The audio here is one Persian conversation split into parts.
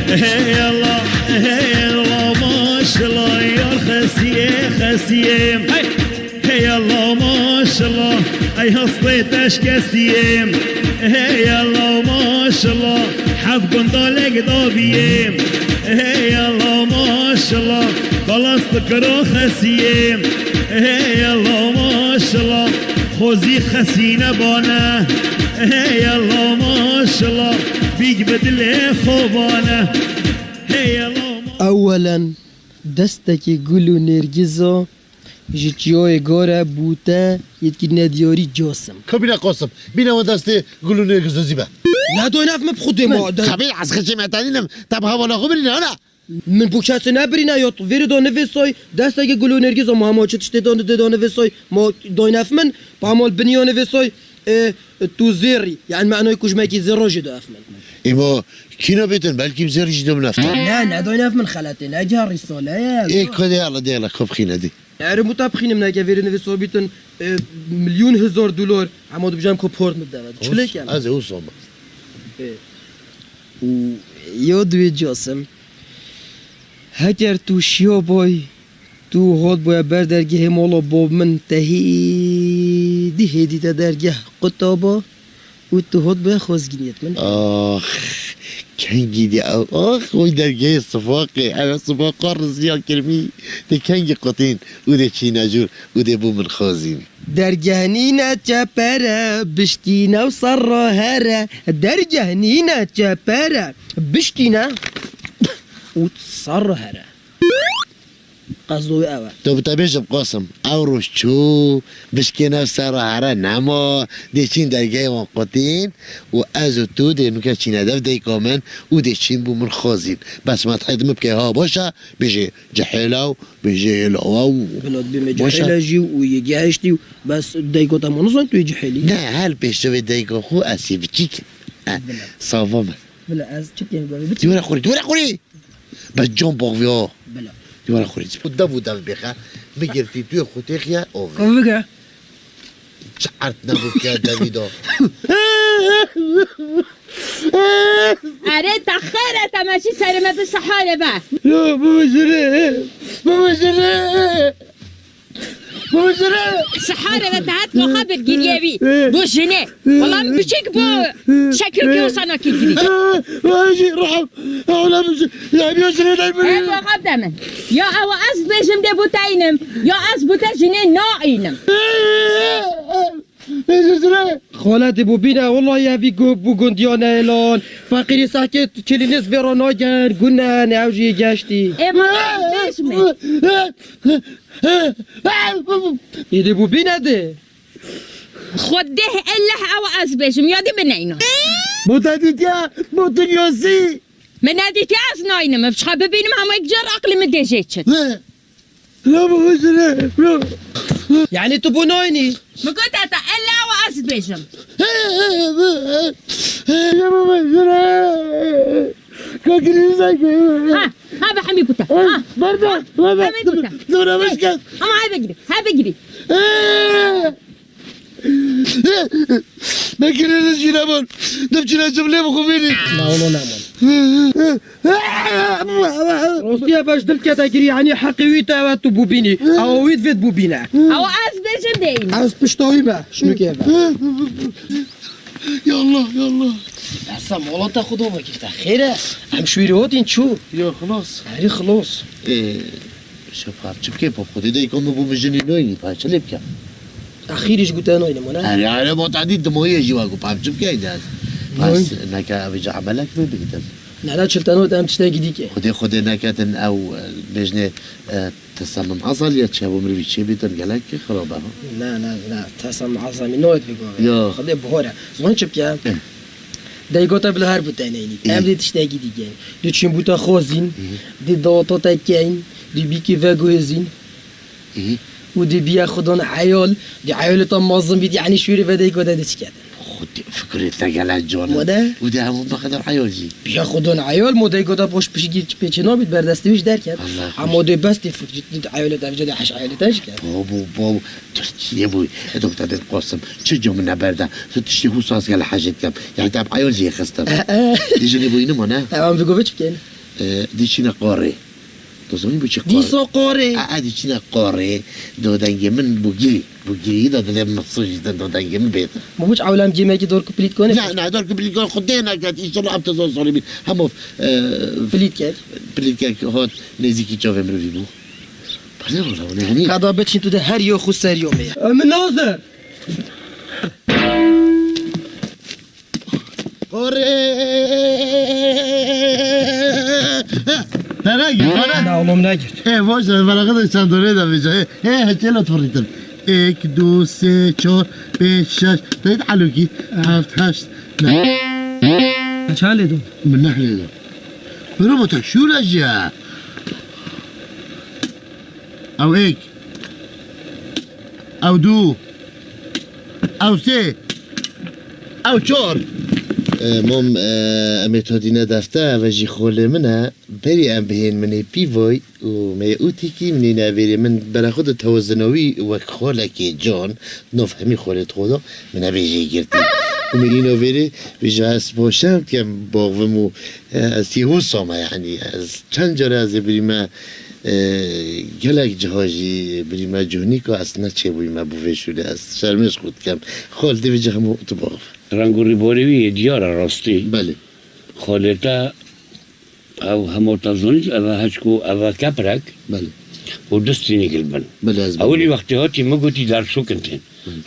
هي الله ما شاء الله يا خسيم هي الله ما شاء الله اي هصيتش كسيم هي الله ما شاء الله حب قندالك ضابيم هي الله ما شاء الله خلاص تكرو خسيم هي الله ما شاء الله خوزي خسينة بانا هي الله ما شاء الله بيك بدل خوبانه هي الله اولا دستکی گل و نرگزا جیوی گاره بوته یکی ندیاری جاسم کبیره قاسم بینه و دسته گلو نرگزو زیبه ندوی نفهم بخوده ما کبیر از خشی متنینم تب حوالا خو برینه نه من بو کسی نبرینه یا ویری دانه ویسای دستکی گل و نرگزا ما همه چه تشتی دانه ویسای ما دای نفهمن با همال بنیانه ویسای تو زیری یعنی معنای کشمکی زیراجی دو افمن ایما کینا بیتن بلکه بزیری جدوم نفتن نه ندای نفهمن خلاته نجه رساله ای کده الله دیگه خب خینه دی اره متابخینم نگه ویری نویسا بیتن $1,000,000 اما دو بجام که پورت مدود چله کم از او سامه یادوی جاسم هگر تو شیا بای تو هاد باید بر درگه مالا باب من تهیدی هدیده درگه قطابا و تو هاد باید خوزگینیت من کنگی دی وی درگه صفاقه اما صفاقه رزیا کرمی دی کنگی قطین او دی چی نجور او دی بو من خوزین درگهنینا چپره بشتینا و سر هره درگهنینا چپره بشتینا و سر هره قصدوی اوه تو بتابیشم قاسم او روش چو بشکنه و سر هره نما دی چین درگه من قطین و از تو دی نوکه چین هدف دی کامن او دی چین بو من خوزین بس ما تحیدم بکه ها باشه بجه جحیلو بجه هلاو بلاد بیم جحیله جی و یگی هشتی و بس دیگو تا منظم توی جحیلی نه هل پیش رو دیگو خو اسی بچیک صافا من بلا از چه کنی باید دیواره خوری بس جان باقوی ها بلا دیواره خوری و دو بخه میگرتی توی خوتی خیه آوه کن بگه چعرت نبود که دویدا اره تخیره تماشی سرمه به سحاله با لا بابا جره سحاله و تحت مخابر گریوی بو جنه والله بچک بو شکل که وصانا کی گری واجي رحم اولا يا بيو جنه دايما ای واقب دمن یا او از بجم ده بوتاینم یا از بوتا جنه ناینم خالت بو بینه والله یا بی بو گندیانه الان فقیری ساکت چلینیز ویرانا گر گونه نوجی گشتی ای ما بجمه ایده بو بینه ده خود ده الله او از بجم یادی بنینو متنيوسي من ندیتی از ناینم بچخوا ببینم همه یک جار عقلی مدجه چد لا بابا جنه یعنی تو بو ناینی مگود اتا الله او از بجم يا بابا جنه كاكري زاكي ها بحمي بوتا ها برضه حمي بوتا دورة مشكل اما هاي بجري ما كنا نجي نامون نمشي نجيب ليه مخوفيني لا والله نعمل روسيا باش دلت كتاكري يعني حقيويتا واتو بوبيني او ويد فيد بوبينا او از بجم دين عاوز بشتوي ما شنو كيف يا الله حسام والله تاخذوا ما كيف خيره هم شويروتين شو يا خلاص هري خلاص شوف هرچی که با خودی دیگه ما بوم جنی نوینی پاچه لیب کم اخیرش گوته نوینه مونه هره معتدی دمایی جیوا گو پاچه که ایده از بس نکه اویجا عملک ببیدن نه چلتانو دام تشتاقي ديك خودی نکتن او بجنه تصمم اصل یا چه بومری چه بیتن گلک که خرابه ها لا تصمم عظمي نوت بيقول يا. خدي بهورا زمان شبكه دايقوتا بالهر بوتانيني ام دي تشتاقي ديك دي تشين بوتا خوزين دي دوطو تاكين دي بيكي فاغوزين ودي بياخدون عيال دي عيال طمازم بيدي يعني شويري فدايقوتا دي تشكات خود فکرت نگلن جانم ماده؟ و ده همون بقدر عیاجی بیا خودان عیال ماده گدا پشت پیشگیر پیچه نابید بردستویش در کرد الله خوش. اما ده بس تفکر عیال در جد حش عیال تاش کرد بابو تو چیه بوی دکتر قاسم چه جمع نبرده تو تشتی حساس گل حاجت کم یعنی تب عیاجی خستم دیجنی بوی نما نه هم بگو بچ بکن دیچینه قاره تو زمین بچه قاره دیسا قاره دیچینه قاره دادنگ من بوگیری دادن مصوش دادنگ من بیت ما بچ عولم جیمه که دور کپلیت کنه نه دار که بلیگان خودی نکرد ایشالله ابتزار سالی بید همه پلیت کرد بلیگان که هات نزیکی چاوه مروی بو بله والا یعنی قدا بچین تو ده هر یو خود سر یومه من ناظر نه اونم نگرد باشه برای چند دوره دمیجه چلا تفریدم 1 2 3 4 5 6 داید علوکی 7 8 نه چند لیدون من نحلیدم برو با تکشور اجیا او 1 او 2 او 3 او 4 مام امتادینه دفته و جی خوله منه بری ام بهین منی پیوی و می اوتی کی منی نبری من برای خود توازنوی و خوله که جان نفهمی خوله خدا من بیجی گرتی و منی نبری بیجی از باشم که باغمو از تیهو سامه یعنی از چند جاره از بریمه گلک جهاجی بریمه جهنی که اصلا چه بریمه بوفشوله از شرمش خود کم خال دی بیجی همو تو باغ رنگوری بوریوی دیار راستی بله خالتا او هموتازونیج او هشکو او کپرک بله و دستی نگل بن بله از اولی وقتی هاتی مگوتی در سو کنتین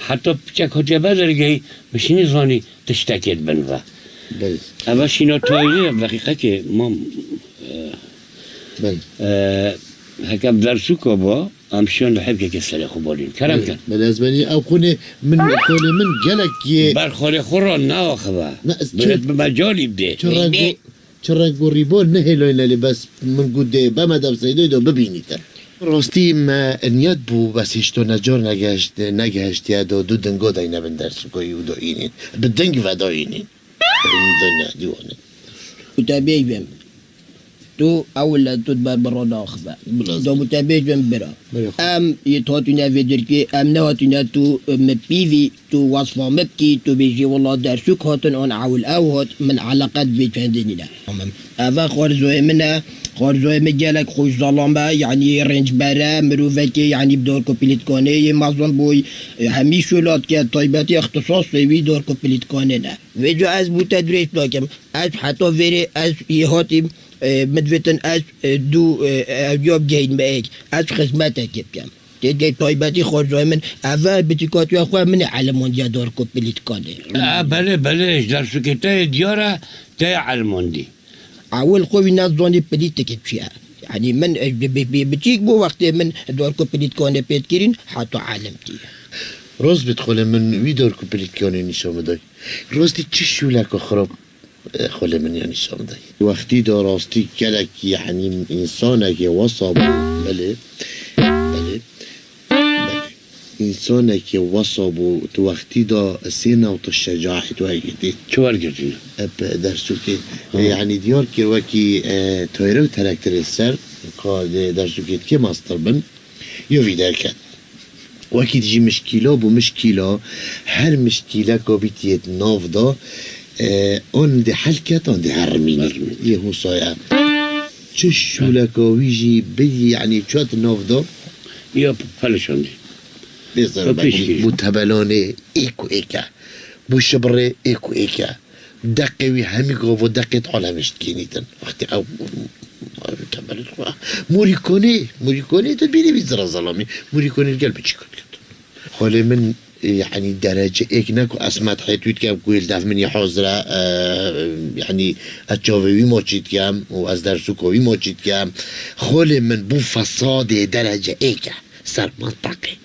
حتی پچک هاتی بازرگی مشینی زانی تشتکت بن و بله او شینا تایلی دقیقه که ما بله هکم در سو که با امشان لحب که کسلی خوبالین کرم کن بله از منی او خونه من گلک بر خاله خوران نه آخبه برد به مجالی بده چرا ریبال نه هلوی بس من گوده به مدام سیدوی دو ببینید راستی ما نیت بو بس هشتو نجار نگهشت یا دو دنگو دای نبن در سکوی و دو اینین به دنگ و دو اینین این دنیا دیوانه متابعي بهم تو أول تدبر برا ناخذ دو متابعي بهم برا أم يتهاتنا في دركي أم نهاتنا تو مبيفي تو وصفة مبكي تو بيجي والله درسوك هاتن أن عول أو هات من علاقات بيت فهندنينا أفا خارزوي منها خارزوي مجالك خوش ظلامة يعني رنج برا مروفكي يعني بدور كوبيليت كوني مازون بوي همي شولات كي طيباتي اختصاص في دور كوبيليت كونينا ويجو از بو تدريس لكم از حتى فيري از يهاتي مدفتن از دو جاب جاين بايك از خدمتك بيام تيجي طيباتي خارزوي من أفا بتكاتو أخوة من علمون جا دور كوبيليت كوني بله درسو که تای دیاره تای علموندی أول قوي ناس زوني بليتك فيها يعني من بتيك بو وقت من دور كوبيليت كوني بيتكرين حتى عالمتي روز بتخوله من وی دور کپلیت کنی نشام دای روز دی چی شولک خراب خوله من یعنی نشام دای وقتی دار راستی کلک یعنی انسانه که وصاب بله انسانه که وصاب و تو وقتی دا سینه و تشجاعت و هیتی چو ورگردین درسو که یعنی دیار که وکی تایره و ترکتر سر که درسو که ماستر بن یا ویدر کن وکی دیجی مشکیلا بو مشکیلا هر مشکیلا که بیتیت ناف دا آن ده حل کت آن ده هرمینی یه حسایه چه شولکاویجی بی یعنی چات ناف دا یا پلشاندی بزر بو تبلانه ایکو ایکا بو شبره ایکو ایکا دقیوی همی گاو و دقیت عالمشت کینیتن وقتی او موریکونی تو بینی بیزر ظلامی موریکونی القلب چی کن خاله من يعني درجة إكناك وأسمات حيتويت كام كويل داف من يحوزرا يعني أتشوفي ما تشيت كام وأز درسوكوي ما تشيت كام خاله من بو فساد درجة إيكا سر منطقي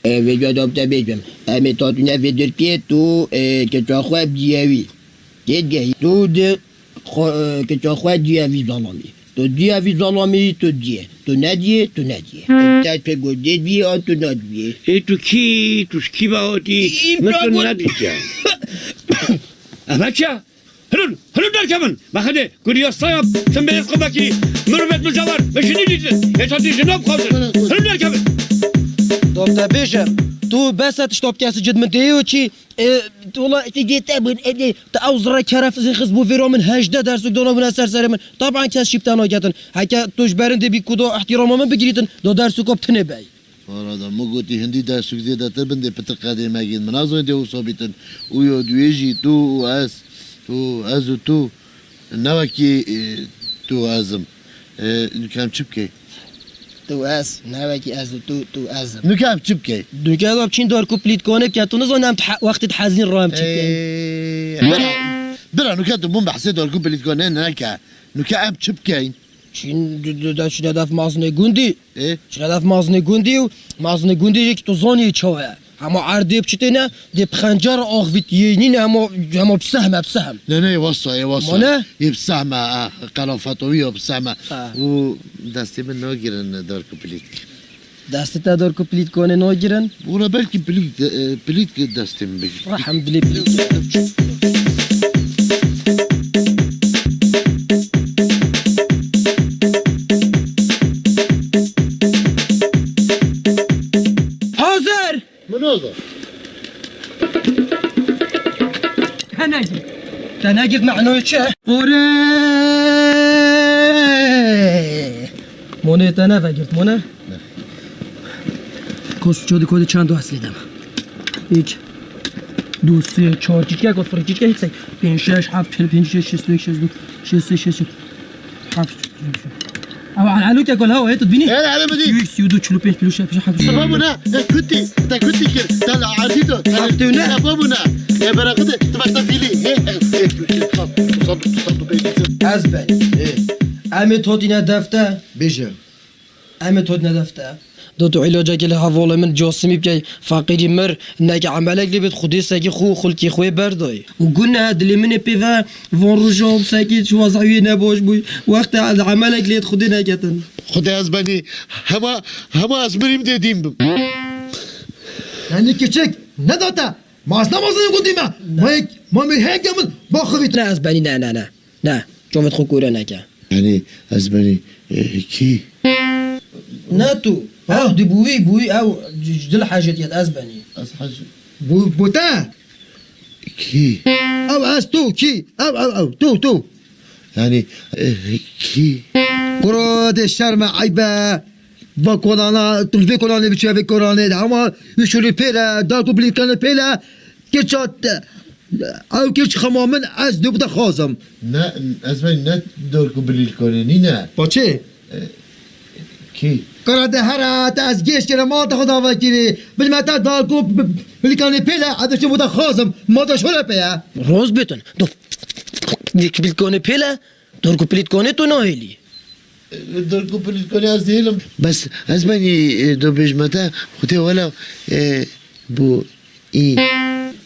ویجا دابتا بیجم امی تاتونه ویدر که تو که چا خواه دیوی دیگه تو ده که چا خواه دیوی ظلامی تو دیوی ظلامی تو دیه تو ندیه تا که گو دیوی آن تو ندیه ای تو کی باهاتی مثل ندیجم أما كيا هلو دركمن ما خدي قولي يا صياب تنبيه قبكي مربت مجاور باش نيجي يتعطي جنوب خاطر هلو دركمن طب تبيجم تو بس تشطب كاس جد من تيو شي والله تجي تابن تأوزر كرف زي خزبو فيرو من هجدة درسك دونا من سر من طبعا كاس شيبتانو جاتن هكا توش برند بيكودو احترام من بجريتن دو درسك بتنباي هذا مو قلتي هندي درسك زيادة تبن دي بتقادي ماجين مناظر دي وصابتن ويو دويجي تو اس تو ازو تو نواكي تو ازم كام تشبكي تو اس نواكي ازو تو ازم نكام تشبكي دوكا دو بچين دار كوبليت كونه كاتو نزونام وقت تحزين رام تشبكي برا نكات بوم بحسيت دار كوبليت كونه نكا نكام تشبكي شين شين هدف مازنه گوندي ايه شين هدف مازنه گوندي و مازنه گوندي که تو زوني چوه اما عردي بچتنا دي بخنجر اخويت ينين اما بسهم لا يوصى مانا؟ يبسامة قرافاتوية بسامة و دستي من ناجرن دار كوبليت دست تا دار كوبليت كونه ناگیرن ورا بالكي بليت دستي من بيجي الحمد لله حاضر مناظر تناجد معنوی چه؟ قوره مونه تا نفگرد مونه؟ کس کودی چند دو هستیدم 1 2 3 4 چیچکه گفت فرق چیچکه هیچ 5 6 7 45 6 61 62 63 64 7 او على لوك كل هوا هي تدبيني ايه على بدي يودو تشلو بيش بلوش بيش حبش بابونا كنتي تا كنتي كده تا عرفتو عرفتونا؟ بابونا يا براقده تبقى تفيلي ازبني امي تودينا دفته بيجا امي تودينا دفته دو علاجك اللي هفولا من جاسمي بكي فقيري مر انك عملك اللي بيت خدي ساكي خو خلكي خوي برداي وقلنا هاد اللي من بيفا فون رجوم ساكي شو زعوي نبوش بوي وقت هاد عملك اللي تخدي نكتن خدي ازبني هما ازبريم ديديم Yani küçük ne data? Mas namazını kudima. Ma hek yamın bakıvit. لا اسباني لا شو متخو كورا نكا يعني ازبني كي ناتو او دي بوي او جدل حاجات يد اسباني اصحج Bu ta. كي Av as tu ki. Av tu. يعني كي Kurade şerme aybe. Va kolana tulve kolana biçeve kolana ama üçülü pele da kublikanı pele geçat او كيش خمامن از دو بده خازم نا ازبني نت دور كوبليت كوني نا باچه كي قراده هرات از گیش کرا ما تا خدا وکیلی بالمتا دال کو بلیکانی پیلا ادش بده خازم ما دا شوله پیا روز بتون دو ديك بالكوني بيلا دوركو بليتكوني تو نوهيلي دور كوبليت كوني از ديلم بس ازبني دو بيجمتا خدي ولا بو اي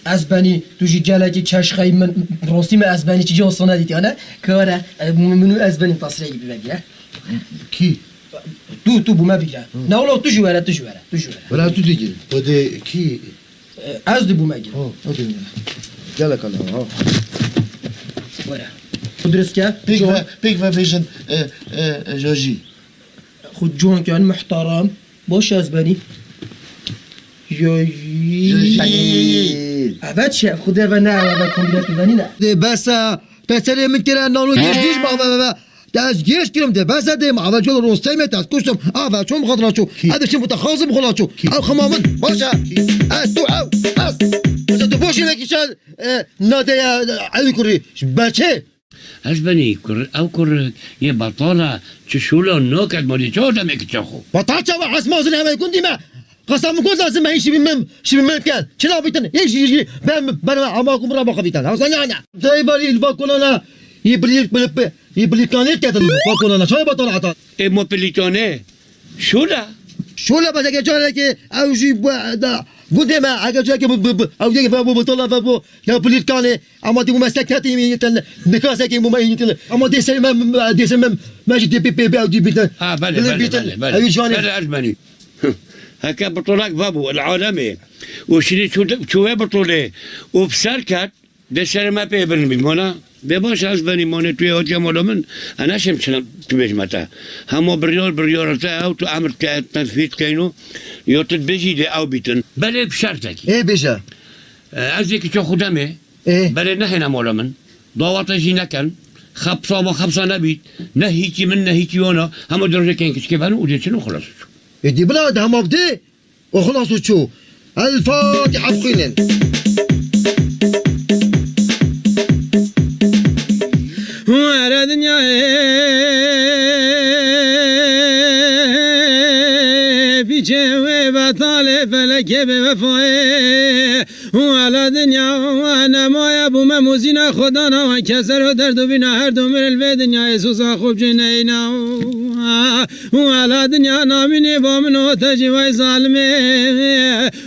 اسباني توجي جالاكي تشاشخاي من روسيما اسباني تجي وصلنا ديتي انا كورا منو اسباني تصريح بيبقى كي تو بما بيجا ناولو تجي ورا ولا تو دیگه ودي كي از دي بما جا گله کلا ها ورا مدرسكا بيك فيجن جوجي خد جون كان محترم باش اسباني عباد شاف خدها بنا ولا كومبليت بنينا بس تسري من كلا نانو جيش ما داز گیش کردم ده بس ده ما اول جلو روستای میتاز کشتم اول چون خاطر شو هذا شيء متخاصم خلاص او خمامن باشه از تو او از بس تو باشی نکیشن ناده علی کری بچه ازبني او كر يبطاله تشوله نوكد مالي جودا ميكتشخو بطاچا و اسمازن همه کن دیما قسم میکنم لازم من شی بیم کن چرا بیتن یکی ben ama kumra bakabitan ha sana ana dai bari الباكونا يبليكانيت كاتل الباكونا شو بطل عطا اي موبيليتوني شولا شو لا بس جالك او جي دا قدما حاجه جاك او جاك فابو بطلع فابو يا بليكاني اما دي مسكتي يتن بكاسك مو يتن اما دي سلم ما جي دي بي او دي بيتن بله ازبني هكا بطولك بابو العالمي وشري شو بطولة وبسركت دسر ما پیبرن بیمانا بباش از بنیمانه توی آدیا مالا من اناشم چنم تو بجمتا همه بریار تا او تو امر که تنفیذ کنو یا تد بجیده او بیتن بله بشرطه کی ای بیجا از یکی چه خودمه بله نه هنم مالا من دعوت جی نکن خبصا نبید نه هیچی من نه هیچی وانا همه درجه کن کش که بانو او دیچنو خلاص شو ادي بلاد هم ابدي وخلاص وشو الفاتحه بخيلن وعلى دنيا في جوي بطالة فلك بوفاي وعلى دنيا وانا ما يبو مموزينا خدانا وكسر ودرد بنا هردو من الدنيا يسوس خوب جنينا وعلى دنيا نامني بامنو تجي وي ظالمي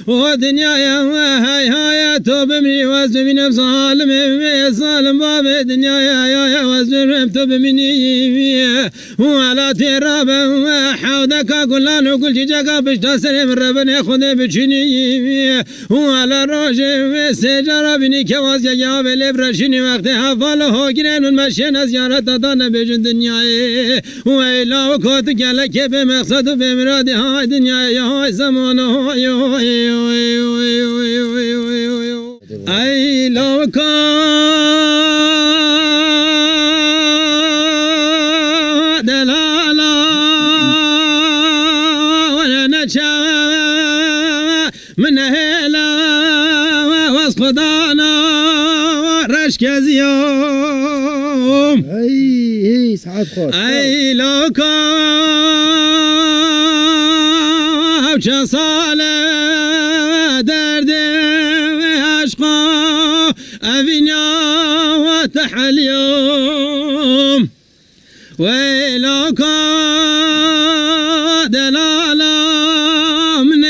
ودنيا يا هاي هاي توب مني وازبين بظالمي ظالم باب الدنيا يا وازبين توب مني وعلى ترابه حودك كلان وكل جاكا بشتاسر من ربنا خذ بچني وعلى روجه سجارة بني كواز يا بلي برشني وقت حفاله هاجرين من مشين از زيارت دادن بجن دنياي وإلا وكوت كلك بمقصد بمراد هاي دنياي هاي زمان هاي أي لو كان دلالا ولا نشا من هلا واسقدانا رشك زيوم اي ساعات خوش أي لو كان صالة درد عشقا أفينا وتحليوم ويلو كان دلالا من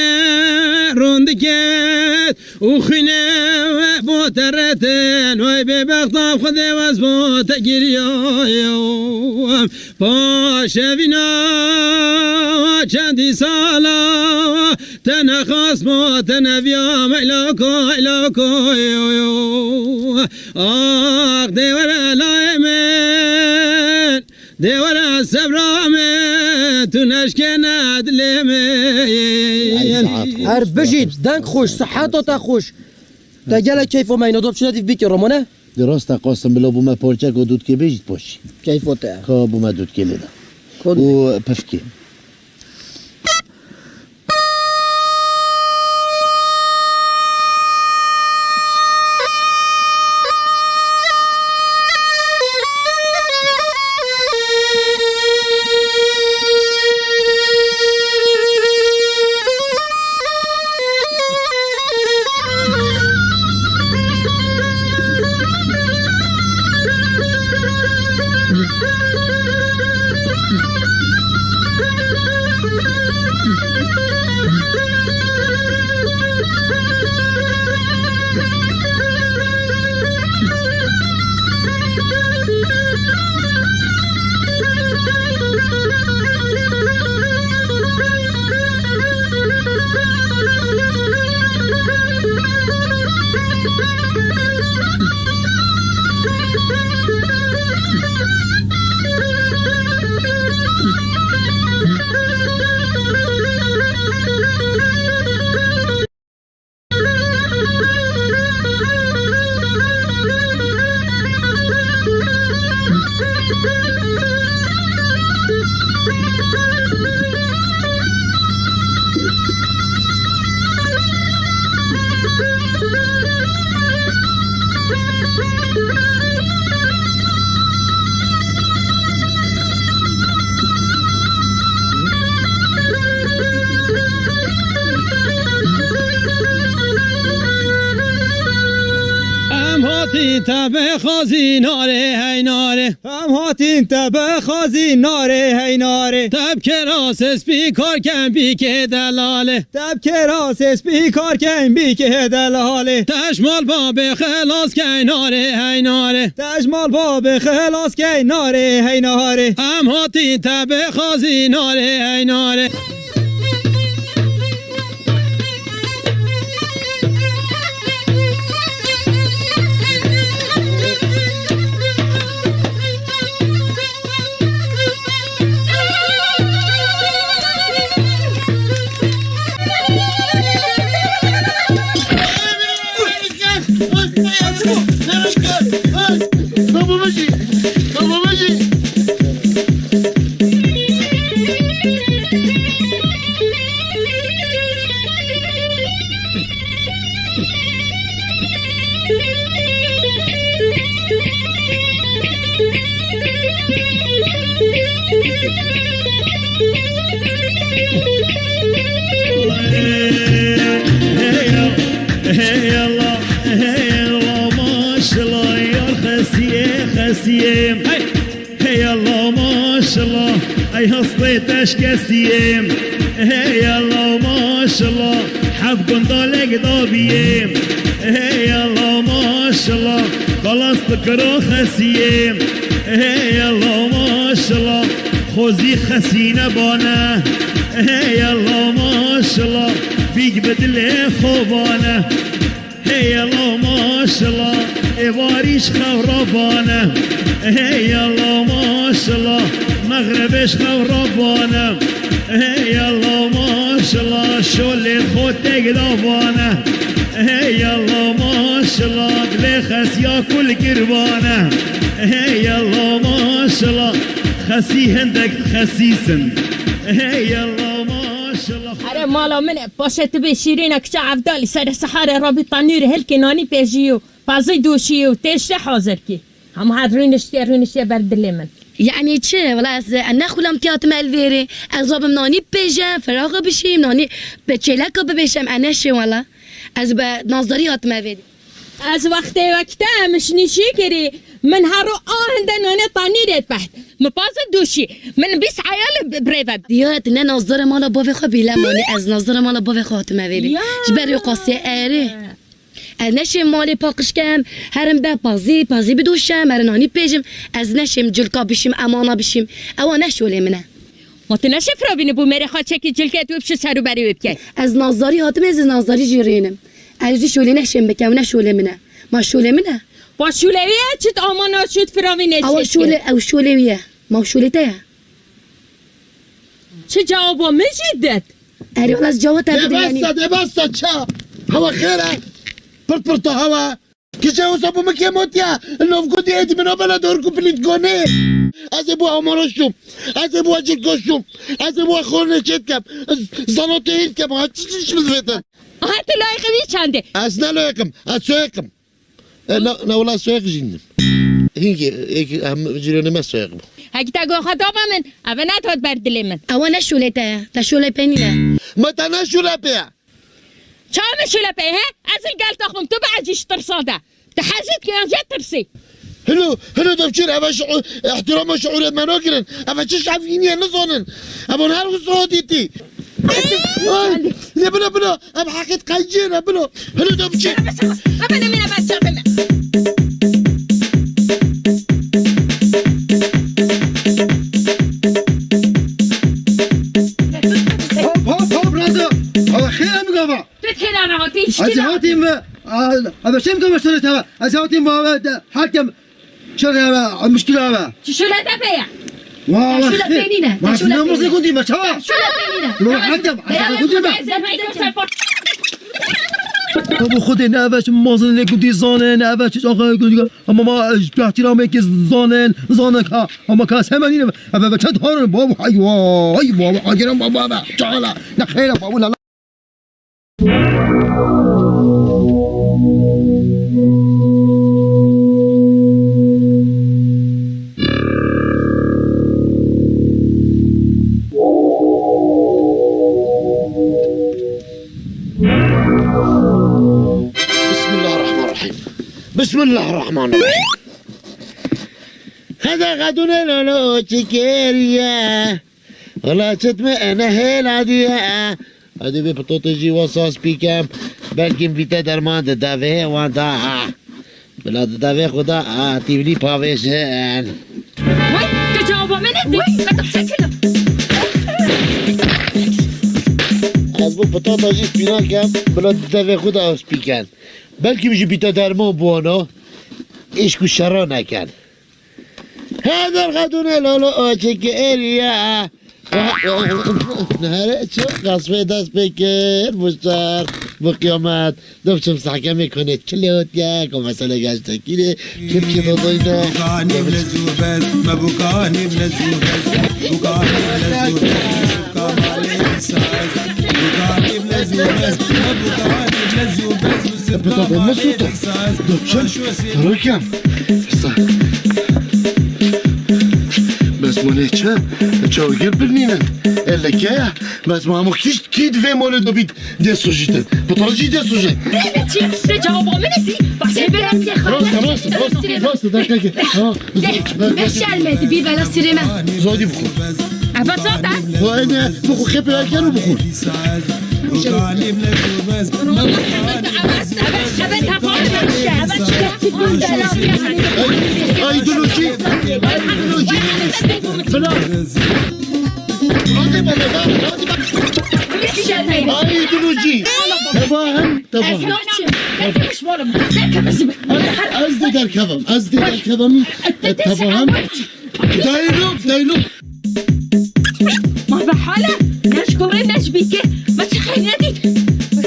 روندكت وخنا بوترتن وي ببغضا خذي وزبوت قريوم باشا بنا چندی سالا تنخواست ما تنبیام الکو آق دیور علایمن دیور صبرامن تو نشکند لیمن هر بجید دنگ خوش صحت تا خوش تا گله کیف و مینادو بچنه دیف بیکی رامانه درست قاسم بلا بوما پارچک و دود که بجید باشی کیف و تا که بوما دود که لیده و پفکی تبه خازی ناره هی ناره هم هاتین تبه خازی ناره هی ناره تب کراس اسپی کار کن بی که دلاله تب کراس اسپی کار کن بی که دلاله تشمال باب خلاص کن ناره هی ناره تشمال باب خلاص کن ناره هی ناره هم هاتین تبه خازی ناره هی ناره هي الله ما شاء الله يا خسيم هي الله ما شاء الله اي هصيتش كسيم هي الله ما شاء الله حب قندالك ضابيم هي الله ما شاء الله خلاص تكرو خسيم هي الله ما شاء الله خوزي خسينة بانا هي الله ما شاء الله بيك بدل خوبانه هي الله ما شاء الله إباريش خوربانه هي الله ما شاء الله مغربش خوربانه هي الله ما شاء الله شولي خوتك دابانه هي الله ما شاء الله بلخس يا كل قربانه هي الله ما شاء الله خسي هندك خسيسن هي الله ما شاء الله اره مالا من باشت به شیرین کچه عبدالی سر سحر رابی تنور هل کنانی پیجیو پازی دوشیو تشت حاضر کی هم هاد رونشتی بردلی من يعني چه ولا از انا خولم تيات مالفيري ازوب ناني بيجم فراغ بشيم ناني بچلك ببشم انا شي ولا از به نظریات مالفيري از وقت مش نشی کری من هارو آهنده نانه تنیرت بحت مپاز دوشی من 20 عیال بریدد دیات نه نظر مالا باوی خو بیلم ماني از نظر مالا باوی خو مالفيري جبر قاسي اره از نشم مالی پاکش کم هرم به پازی بدوشم هر نانی پیجم از نشم جلکا بشیم امانا بشیم اوا نشوله منه متنشف را بینه بو مری خواه چکی جلکت و بشه سرو بری بکی از نظاری هاتم از نظاری جیرینم ارزی شوله نشم بکم و نشوله منه ما شوله منه با شولویه چت آمانا شد فراوینه چشکه او شوله او شولویه ما شوله تایه چه جوابا مجیدت اری والا از جواب تبدیل یعنی دبسته چه هوا خیره پرتا هوا کجا وصابو مكي موتيا انه في قدي ايدي من قبل دوركم بليتكوني ازبو امروشم ازبو اجيكوشم ازبو خورنه چتكم زنوتو هيتكم هاتش مزفتن هات لایقه بی چنده اسنا لايقم اسويقم نا والله سويق جينم هيك هم جيراني ما سويقم هکی تا گو خطابه من اوه نتاد بردلی من او نشوله تایه تا شوله پینیله متى نشولا بيا چه شوله پی ها؟ ازل قال تخم تو بعجیش ترساده تحاجت که انجا ترسی هلو دبشير ابا احترام شعور مناكرن ابا تشش عفيني نصونن ابا نهار وصوتيتي بلا ابا حكيت قيجين بلا هلو دبشير ابا نمينا بس شغلنا هوب رازا هو خير مقابا تتخيل انا هاتيش از كده هاتیم ابا شم كم شرطه از هاتیم حكم شرطه مشكله ابا شوله ده بیا والله شوله بينينا ما شوله شنو مصير كنتي ما شاء شوله بينينا لو حكم كنتي ما ابو خود نه اولش مازن نکودی زانن اولش آخه اما ما احترام که زانن که اما کاس همین اول چند هارن بابا ای بابا اگرم بابا چالا نه خیر بابا لا بسم الله الرحمن الرحيم هذا غدنا لولو تشكيريا ولا تتم انا هيل عادية هذه ببطوطجي وصاص بيكام بلكن فيتا درمان دافي وانتا بلا دافي خدا تبلي باويشن وای تو جوابا من ادی قطع سکنم از بو بطاطجي سبينا كام بلا دافي خدا سبيكان بلكي بيجي بيتا درمان بوانا ايشكو شرا نكن هذا الغدون لولو اوچك اريا نهاره چه قصفه دست بکر بشتر با قیامت دفتم سحکه میکنه چلیوت یک و مسئله گشته کیره که پیش داداینا بوكاني بلزو بس ما بوكاني بلزو بس بوكاني بلزو بس كمالي انساس بوكاني بلزو بس ما بوكاني بلزو بس كمالي انساس دفتم تركم بسم مونه چاوگر برنینن الا که بس ما همو کید و مونه دو بید ده سوژیتن بطرجی ده سوژه چی جواب منسی باشه برم یه راست دقیقه بشرمت بی بلا سینما زادی بخور ابا زاده نه بخور خیلی پلاکر رو بخور وقعني بلازو بس ایدولوژی فلا ایدولوژی تفاهم از در کبم تفاهم دایلو ما بحاله نشكر نشبيك ما تخيل نديت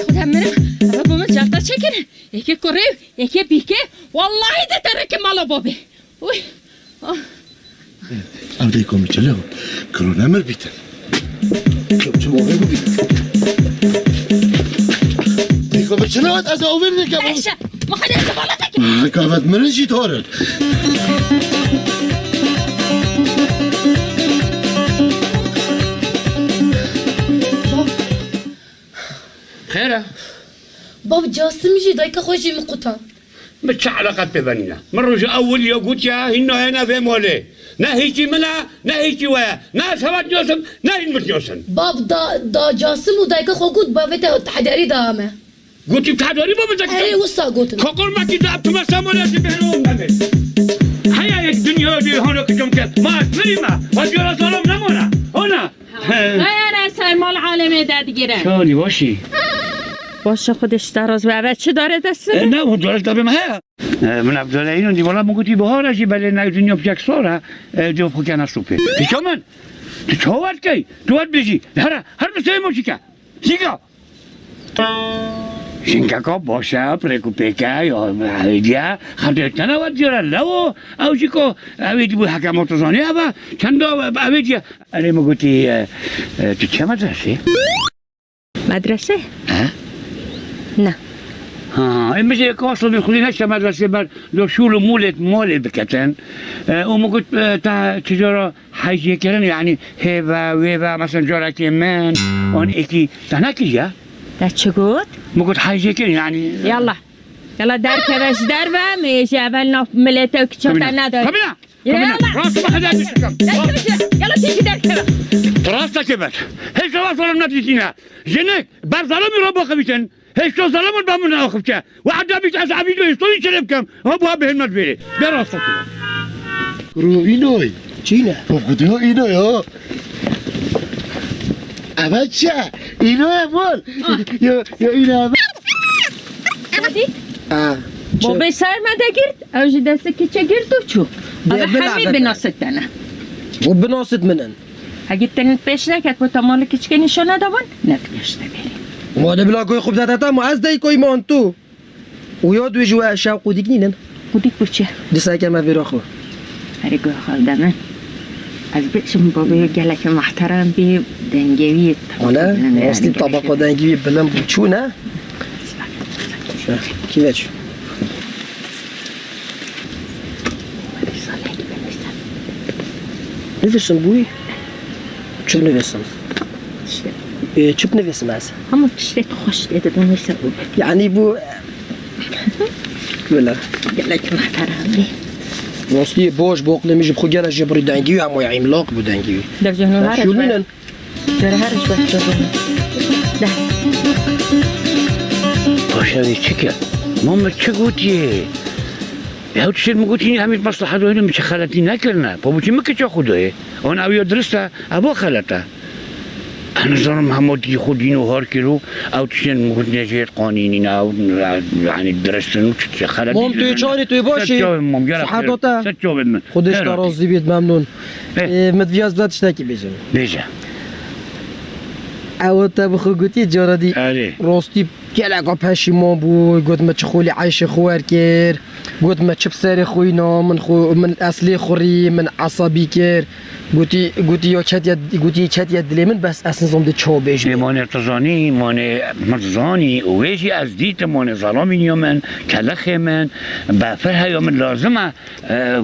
خدها منك بابا ما جرت شكل يكي كوريو يكي بيكي والله ده ترك مال بابي وي عليكم يتلو كورونا مر بيتن شو موقعكم بيتن ديكم بتشنوات از اوفر ديكم ايش ما خدت زبالتك كافت مرنجي تورد خيره باب جاسم جي دايك خوشي مقطع بتش علاقات ببنينا مرة أول يقول يا هنا هنا في مولي نهيتي ملا نهيتي ويا ناس هوات جوسم نهي متجوسن باب دا جاسم ودايك خو قد بابته تحداري دامه قلتي بتحضري ما بدك هي وسا قلت كقول ما كده أبتما سامولا تبهلون نبي هيا الدنيا دي هنا كجمك ما أسمري ما وجرا ظلم نمونا هنا انا سايمال عالمي داد گیره شالي واشي باشه خودش دراز و اول چه داره دسته؟ نه اون دارش داره مه من عبدالله اینو دی والا مگوتی بهارشی بله نه دنیا بچک سوره جو فکر نسوپه دیگه من تو وقت کی تو وقت بیشی هر مسئله موسیقی سیگا شنکا باشه پرکوپیکا یا هیدیا خاطر کنه وقت جرا لو اوشی کو اویدی بود حکمات زانی اوا چند اویدی علی مگوتی تو چه مدرسه؟ مدرسه؟ نه مثل کاسو میخونی نشه مدرسه بر دو شول مولت بکتن اون قلت تا چجورا حیجیه کردن یعنی هیوا ویوا مثلا جورا که من اون اکی تنکی یا در چه گود؟ مگوت حیجیه کردن یعنی یلا در کبش در و میشه اول ناف ملیتا که چطور نداری کبینا راست بخدر میشکم یلا تیجی در کبش راست کبش هیچ راست ولم نتیجینا جنک بر ظلمی رو باقی بیتن هیچ تو ظلمون با من ناخب چه و عدا بیت از عبیدو استوی چلب کم ها بها بهم ندبیره بیا راست کبش رو اینوی چینه؟ بگو اینوی ها اول چه؟ اینوی مال یا اینو اول بابا سرمده گرد اوجی دسته که چه گرد و چو اگه همی بناست دنه و بناست منن اگه تنید پیش نکرد با تا مال کچکه نشانه دابن نفیشته بریم ماده بلا کوی خوب داده ما از دای کوی مان تو و یاد وی جوا شاق و دیگ نینن خودی بچه دسته که ما ویرا خو هری گوه خالده من از بکشم بابا گلک محترم بی دنگوی حالا اصلی طبقه دنگوی بلند بود چو نه؟ کیوه چو؟ نوشتم بوی؟ چوب نوشتم چوب نوشتم از همون تشتت خوش دیده بنویسه بود یعنی بو بله گلک محترم بی راستی باش باق نمیشه بخو گلک جبری دنگیوی اما یا عملاق بود دنگیوی در جهنو هرش شولینن در هرش باید جبرن ده باشوی چه کرد؟ ماما چه گوتیه؟ یا چه مگوتی همین مصلحت رو اینو میشه خلطی نکرنه بابا چی مکه چه خدایه؟ آن اویا درسته ابا خلطه انا ظلم همودی خودین و هر کیلو او چین مگوتی نجید قانینی نه او یعنی درستن چه خلطی مام توی چانی توی باشی صحتاتا ست جواب من خودش راضی بید ممنون مدویاز بلدش نکی بیجم بیجه او تا بخو گوتی جارا دی آره راستی گلگا پشیمان بود گفت ما چه خولی عیش خوار کرد گفت ما چه بسر خوینا من اصلی خوری من عصبی کرد گوتی یا چت یا دلی من بس اصلا زمده چو بیش مانه تزانی مانه مرزانی ویجی از دیت مانه ظلامی نیامن کلخ من بفرها یا من لازمه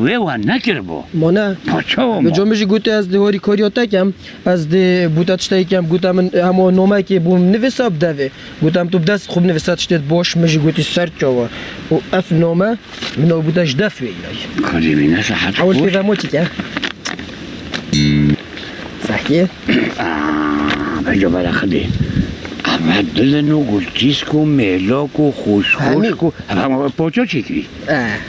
ویوان نکر با مانه پاچه به جامعه گوتی از دواری کاریاتا کم از ده بودتشتایی کم گوتم من همه نامه که بوم نویساب دوه گوتم تو دست خوب نویساتشتید باش مجی گوتی سر چاوا و اف نامه منو بودش دفوی کاری بینه صحت اول خوش که موتی که صحیح بجا برا خده اما دلنو گلچیز کو میلاک و خوشخوش کو اما پاچا چکری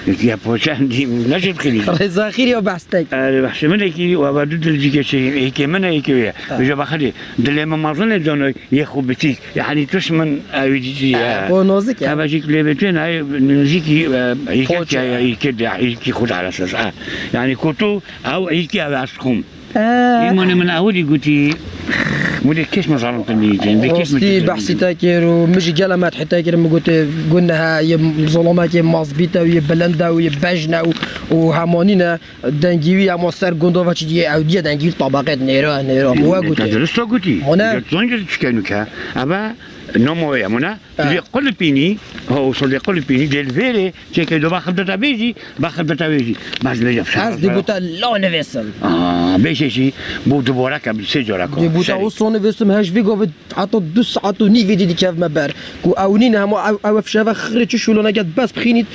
یکی پاچا هندیم نشد خیلی رضا خیری یا بستک بخش من یکی و اول دو دل دیگه چیم یکی من یکی ویا بجا بخده دل ما مازن دانه یه خوب بتیک یعنی توش من اویدی با نازکه اما جیک لیبتون های نزیکی یکی خود على اساس يعني كتو او يكي او اسخم ایمان من اولی گوتی مودي كيش ما ظلمت الميزان راستی بحثی تاکر و مجی گلمت حتی تاکر مگوته گنها یه ظلمات یه مازبیته و یه بلنده و یه بجنه و همانینه دنگیوی اما سر گنده و چی دیگه اودیه دنگیوی طبقات نیرا و گوته درست گوتی مونه زنگ چکنو که اما نموه مونه دي قل بيني هو صدق قل بيني دي الفيري تيك دو باخذ داتابيزي بس بيجي از دی بوتا لا نویسم بيجي شي بو دبورا قبل سجورا دی بوتا او سو نویسم هاش ویگو حتی 2 ساعت و نی ویدی کف مبر کو اونین هم او فشا خرج شلون قد بس بخيني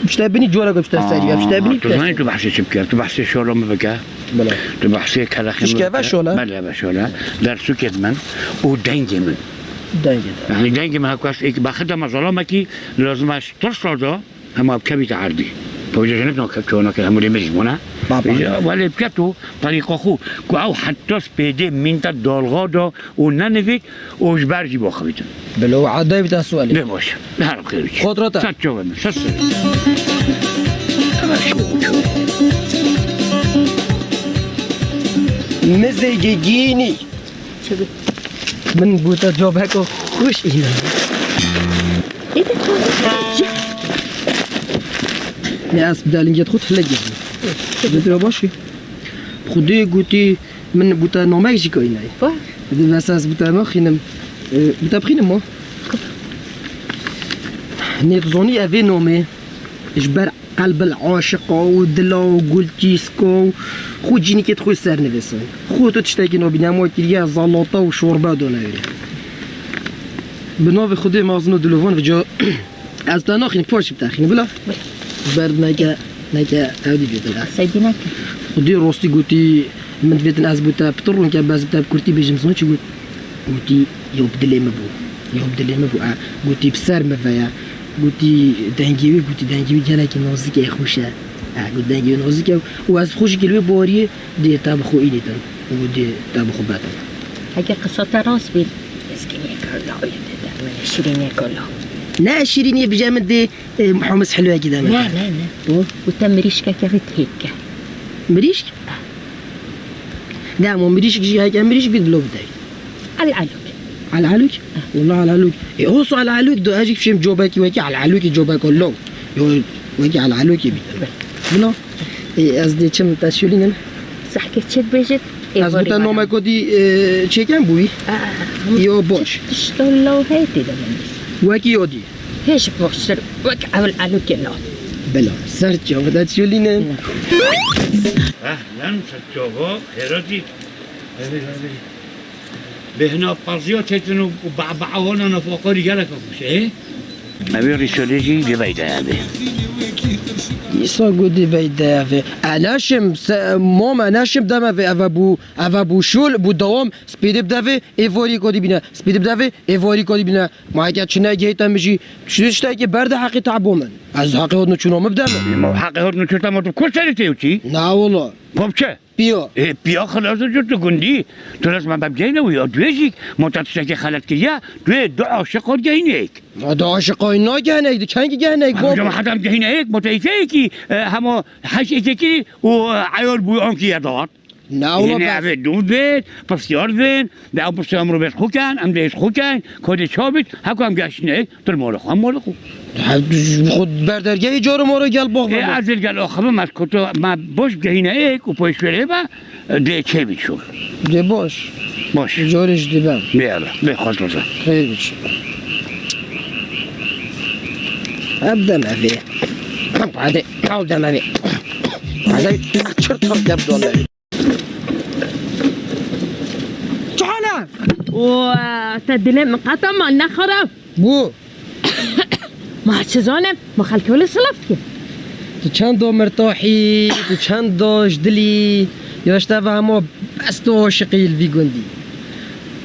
بتابني جورا بتسري بتابني تو بحث شبكه تو بحث شورا مبكا بلا تو بحث كلخ مش شولا بلا بشولا درسو كدمن ودنجي من يعني دنجي ما هكاس إيك باخدها مظلمة كي لازم ترصد ده هم بكبي تعردي فوجا جنبنا كنا كهم اللي مجمونا ولا بكتو طريقة خو كأو حتى سبيدي من تدالغادا وننفيك وجبرجي باخبيتن بلو عادي بتاع سؤالي لا باش نعرف خيرك خطرته ساتشو من ساتشو مزيجيني من بوتا جواب هكا خوش إلى يا أسبدا لنجي تخوت حلقة بدرا باشي خودي قوتي من بوتا نوماك جيكو إناي بدي بساس بوتا ما خينم بوتا بخينم ما نيتظوني أفي نومي إجبار قلب العاشق ودلا وقلتيسكو خود جيني كي تخوي سر نفسه خود تشتاكي نو بينامو كريا زلاطه وشوربه دوناوري بنوف خودي مازنو دلوفون فجا از تناخين فوش بتاخين بلا برد نكا اودي بيتلا سيدينك خودي روستي قوتي من فيتن از بوتا بطرون كباز بتا بكرتي بيجمزون شو قوتي يوبدلي مبو قوتي بسر مفايا قوتي دنجيوي جانا نازكي خوشه قلت دنجيوي نازكي واز خوش كلوي بوري دي تابخو إيديتن ودي تابخو باتن اگه قصة راست بید اسكيني كلا من شيريني كلا لا شيريني بجامد دي محمص حلوة كده لا وتمريشكا كفت هيك مريشك لا مو مريشك جي هيك مريشك بيد بلو بداي على العلوك والله على العلوك هو على العلوك دو اجيك فيم جوباكي ويكي على العلوك جوباك كله ويكي على العلوك بيد بلا قصدي كم تشولين صح كتشت بيجت از بوتا نوما كودي چيكن بوي يو باش تشتغل لو هيتي ده وكي يودي هيش بوشر وك على العلوك لا بلا سرت جو بدا تشولين اهلا ستوبو خيراتي بهنا بازيو تتنو وبعبعونا نفوقوري جالك مش ايه ابي ريشوليجي ببيدا ابي يسا قودي بيدا في اناشم مام اناشم دم في افابو شول بو دوام سبيد بدا في ايفوري كودي بينا سبيد بدا في ايفوري كودي بينا ما كانت شنا جيتا مشي شو تشتاكي برد حقي تعبو من از حقي هدنو شنو مبدا ما حقي هدنو شو تمام كل سنه تيوتي لا والله بابچه بيو بيا خلاص جو گندی تو راست من ببجینه و یا دویجی متأسفانه خالد کیا دوی دو عاشق جهینیک دو عاشق اینا جهینیک دو چنگ جهینیک بابا جمع حدام جهینیک متأسفانه کی همه حش ایکی و عیال بوی آن کی داد نه یعنی اونا اوه دود بید بسیار بید ده او بسیار رو بید خوکن ام دیش خوکن کده چا بید هکو هم گشنه در مال خو هم مال خو خود بردرگه جار ما رو گل باغ از این گل آخبه از کتو ما باش گهینه ایک و پایش بره با ده چه بید شو ده باش باش جارش دیبم بیالا بخواست بزن خیلی بچه ابدا ما فيه هذا عودة ما فيه هذا شرط يبدو والله تعالى وتدلم مقاطع ما نخرب بو ما چزانم ما خلکی ولی سلاف که تو چند دو مرتاحی تو چند داش دلی یاشته و همه بس تو عاشقی الوی گندی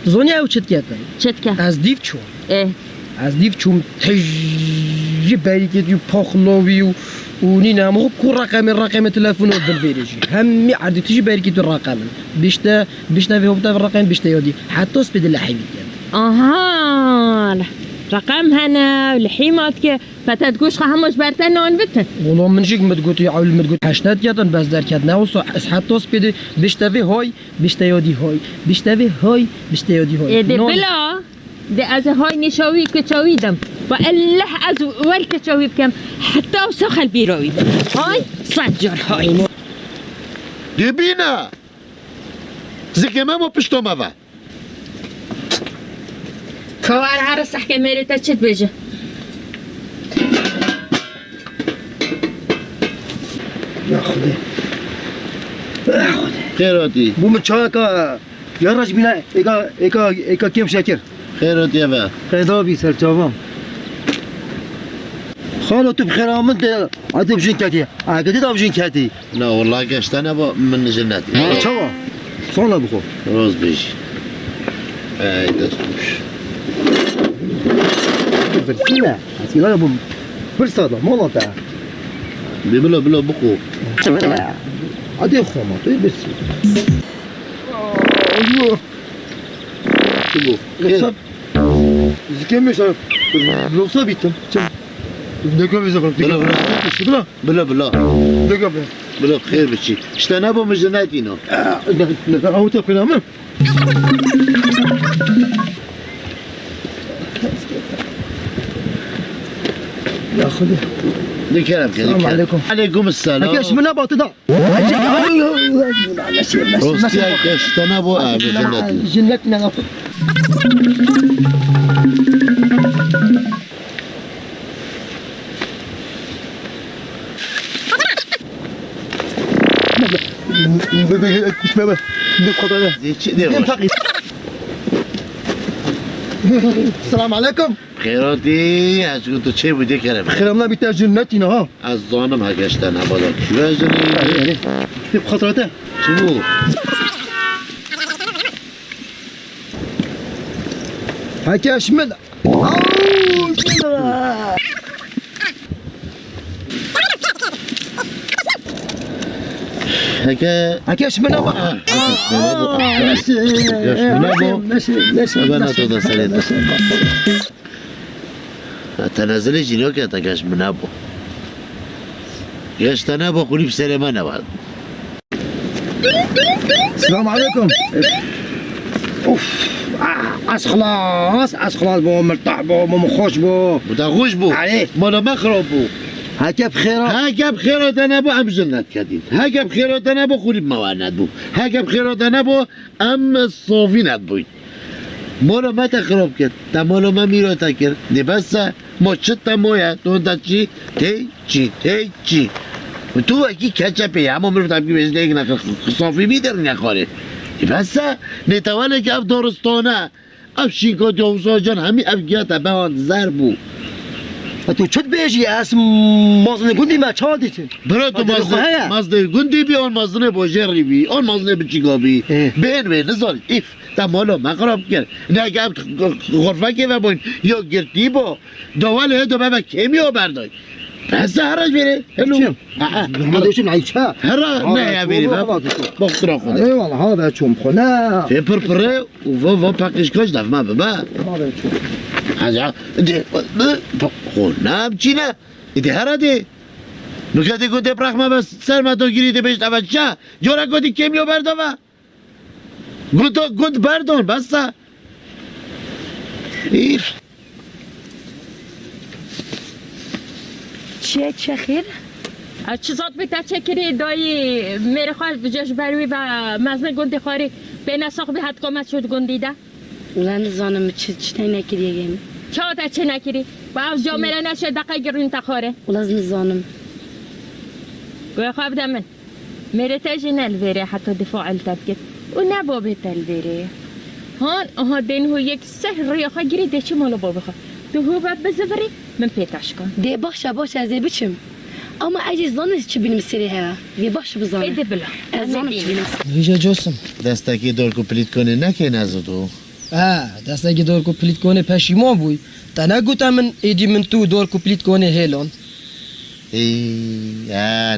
زونی او چت کردن چت که از دیو چون اه از دیو چون تجی بری که دیو پاخلاوی و نی نامو کو رقم تلفن دل بیرجی هم عادی تجی بری که تو رقم بیشتر به هفته رقم بیشتر یادی حتی اسپید لحیمی آها رقم هنا والحيمات كي فتتقوش همش برتن نون بتن والله من جيك متقولي عول متقول حشتات جاتن بس در كدنا وصو حتى اسبيد بيشتوي هاي بيشتيادي هاي بيشتوي هاي بيشتيادي هاي دي بلا دي از هاي نشاوي كچاويدم والله از ول كچاوي بكم حتى وسخل بيروي هاي صجر هاي دبینا زکمه ما پشتو ما كوار عرس احكي ميريتا تشت بيجي يا خدي خیراتی بو من چای کا یارش بینا ایکا کیم شکر خیراتی با قیدا بی سر چاوام خالو تو بخیر آمد عادی بجین کتی عادی دا بجین کتی نه والله گشتن با من جنتی چاوا سالا بخو روز بیش ای دستوش برسینا حسیلا بو برسادا مالا تا بلا بخو عادی خوما توی برسی چی بو رخصت زکم میشه رخصت بیتم چم نگاه بزنم بلا نگاه بلا خیر بچی اشتنا با مجنتی نو نگاه اوتا کنم يا خدي نكرم السلام عليكم. عليكم السلام اكاش من ابو تدا روستي اشتنا بو مجنتي جنتنا السلام عليكم خیراتی از تو چه بوده کرم خيرنا بيتا جنتنا ها از زانم هگشتن بادا کیوه جنی بخاطرته چی بو هكاش من هكاش من ابو بنا تو دا سريتا تنازل جنيو که تکش من ابو گشتن ابو خوری بسر من ابو السلام عليكم اوف از خلاص بو مرتاح بو مخوش بو متخوش بو عليه. مالا مخرب بو هكا بخيرة هاگه بخیرات نبو ام جنت کدید هاگه بخیرات نبو خوری موانت بو هاگه بخیرات نبو ام صافی ند بوید مالا ما تخراب کرد تا مالا ما میراتا کرد دی بس ما چت مایا تو دا چی تی و تو اکی کچپی اما میرفتم که بهش دیگه نکن صافی میدر نخواره دی بس نتوانه که اف دارستانه اف شینکات یا جان همی اف گیاتا به آن زر بو تو چت بيجي اسم مازن قندي ما چاديت برا تو مازنه گندی بی آن مازنه باجری بی آن مازنه بچیگا بی بین نزال ایف تا مالا مقرب کرد نه گفت غرفه که ببین یا گرتی با دوال هدو بابا کمیو بردای بس هرج بره هلو ما دوشن عيشها هرا نه یا بری بخترا خود اي والله هذا شوم خنا پر پره و پاکش کش دف ما بابا هذا شوم هذا خونم چی نه ایده هرا ده نکته گنده برخ ما بس سر ما دو گیریده بهش اول چه جورا گندی کمیو برداوه گند بردون بسته خیر چه خیر؟ چیزات بیتا چه کری دایی میره خواهد بجاش بروی و مزن گندی خاری به نساق به حد قامت شد گندیده؟ ولن زانم چه نکریه گیم چه تا چه نکری؟ و از جا میره نشه دقیقه گرون تخاره ولن زانم گوی خواب دمن میره تاجی نلویره حتی دفاع التبکت و نبابه تلویره هان آها دین هو یک سهر ریاخه گیری ده چی مالا بابه خواه تو هو باید بزوری من پیتاش کن ده باشه از بچم اما اگه زانش چه بینم سری ها ده باشه بزانم ایده بلا از زانم چه بینم ویژه جوسم دستکی دور کو پلیت کنه نکه نزدو دستگی دور کو پلیت کنه پشیمان بوی تا نگوتا من ایدی من تو دور کو پلیت کنه هیلان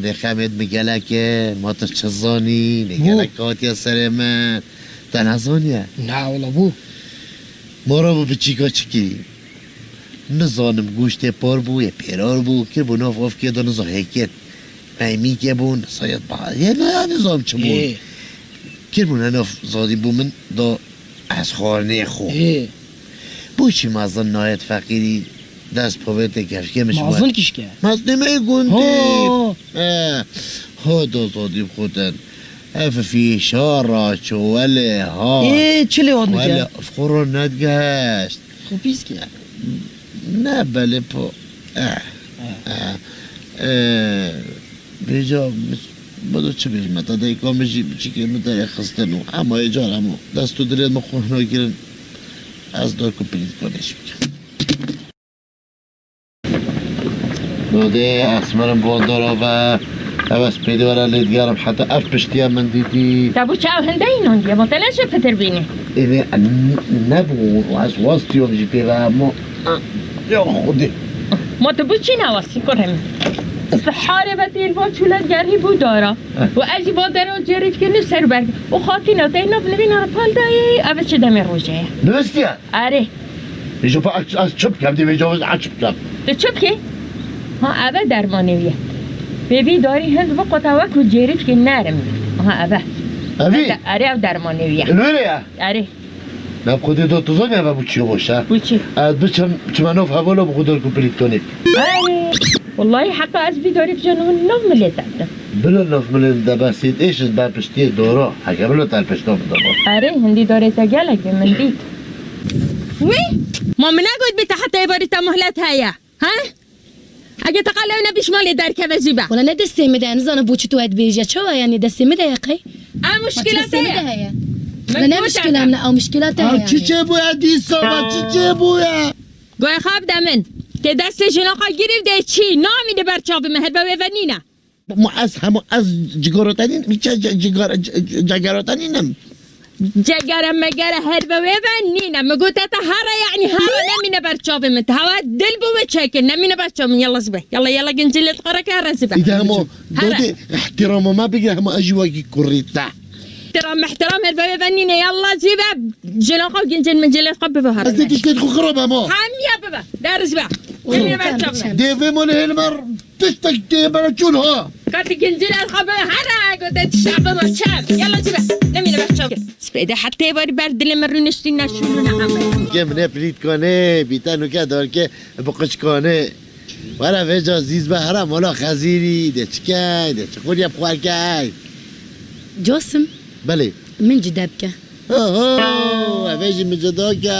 نخمت میگله که ما تو چه زانی نگله کاتی سر من تا نزانیه نه والا بو ما را بو بچیکا چکی نزانم گوشت پار بو یا پیرار بو که بو ناف آف که دا نزا هکت میمی که بو نسایت باید یه نه نزام چه بو که بو ناف زادی بو من دا از خارنه خو بو چی مازن نایت فقیری دست پاوت کفکه مش مازن کش که مازن می گندی ها دا زادی خودن اف فی شارا چو ولی ها چلی واد ولی میگه افخورو ندگشت خب پیس که نه بله پا بیجا بدو چه بیش متا دیگه میشی چی که متای خستنو اما ایجار همو دستو درید مخونه گیرن از دار کو پلیت کنش میگم نوده اسمرم باندارا و اوست پیده ورا لیدگارم حتی اف پشتیا من دیدی تابو چاو هنده اینون دیگه متلشه پتر بینی اینه نبود و از واستیوم جی پیوه اما یا خودی ما تبو چی نواسی کنم استحاره بطیل با چولت گرهی بود دارا و ازی با درو جریف که نسر برگ و خاطی نوته نو بنوین پال دایی اوه چه دمی روژه نوستیا آره بیجا پا از چپ کم دی بیجا از چپ کم تو چپ که؟ ها اوه درمانویه ببی داری هند و قطعوک و جریف که نرم ها اوه اوی؟ آره او درمانویه نوره آره نب خودی دو تزانی اوه بو چیو باشه بو چی؟ از بچم چمنوف حوالا بو خودار کمپلیت کنی آره والله حقا از بی داری بجانون نو ملیت دادم بلا نف ملن دباسید ایش از بر پشتی دورا حکا بلا تر پشتام دبا آره هندی داره تا گلک من دید وی ما من نگوید بیتا حتی باری تا مهلت هیا ها؟ اگه تقلو نبیش مالی در که وزیبه ولا نه دسته میده نزانم بو چی تو اد بیجا چه یعنی دسته میده یقی مشکلات هیا ولا نه مشکل هم نه او مشکلات هیا چی چه بویا دیسا با چی چه بویا گوی خواب دمن که دست جناقا گیریم ده چی نامیده بر چاوی مهر به ونینه ما از همو از جگارتانین میچه جگارتانینم جگرم مگره هر به ونینه مگو تاتا هارا یعنی هارا نمینه بر چاوی من هوا دل بو چکن نمینه بر چاوی یلا زبه یلا گنجلت قرا که رزبه ایده همو داده احترام ما بگه همو اجواگی کوریتا احترام هر به ونینه یلا زبه جناقا گنجل من جلت قب به هارا از دیگه کت خو خراب همو هم یا بابا در زبه نمینه بر چاوی دیوه مال هلمر تشتک دیه برا چون ها قد گنجل الخب هارا قد الشعب ما شاب يلا زبه نمینه بر چاوی سپیده حتی باری بر دل من رو نشتی نشونو نهمه که منه پلیت کنه بیتنو که دار که بقش کنه ورا وجا زیز به هرم مالا خزیری ده چکای ده چخوری بخور کای جاسم بله من جدب که اوهی من جدا که